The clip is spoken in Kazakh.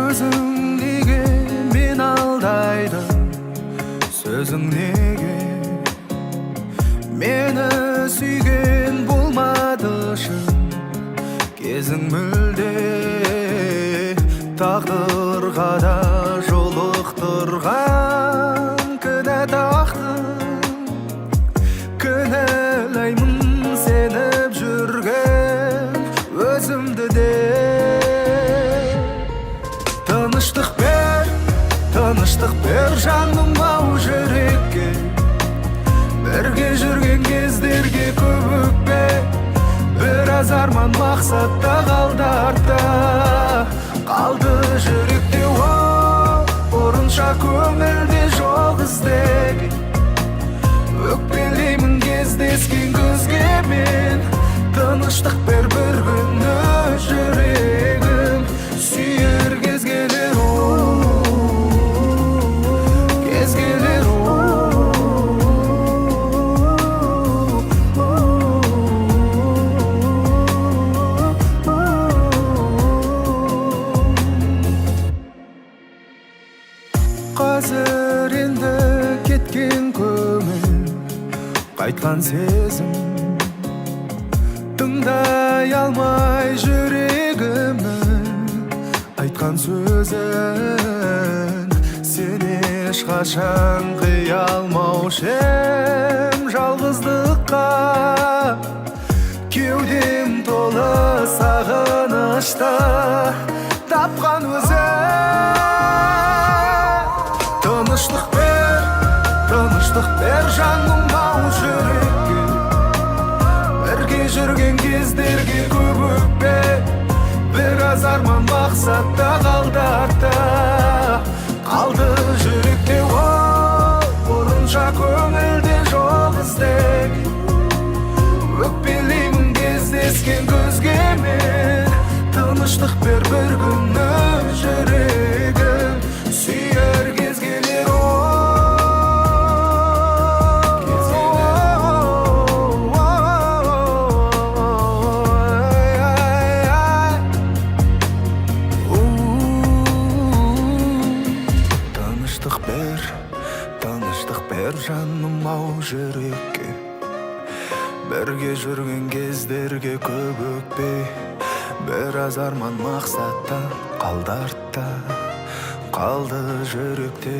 өзің неге мен алдайдың, сөзің неге мені сүйген болмады шын кезің мүлде. Тағдырға да жолықтырған кінә тақтың, кінәлаймын сеніп жүрген өзімді де. Тыныштық бер жаным ау жүрекке, бірге жүрген кездерге көп өкпе. Біраз арман мақсатта қалды артта, қалды жүректе орынша көңілде жоқ іздеген. Өкпелеймін кездескен көзге мен, тыныштық бер бір күні жүрегім сүйер кез келер, кез келер. Қазір енді кеткен көңіл, қайтқан сезім, тыңдай алмай жүрегімнің айтқан сөзін. Сен ешқашан қия алмаушы ем жалғыздыққа, кеудем толы сағынышта тапқан өзім. Тыныштық бер жаным ау жүрекке, бірге жүрген кездерге көп өкпе. Біраз арман мақсатта қалды артта, қалды жүректе орынша көңілде жоқ іздеген. Өкпелеймін кездескен көзге мен, тыныштық бер бір күні жүрегім сүйер кез келер. Тыныштық бер жаным ау жүрекке, бірге жүрген кездерге көп өкпе. Біраз арман мақсатта қалды артта, қалды жүректе.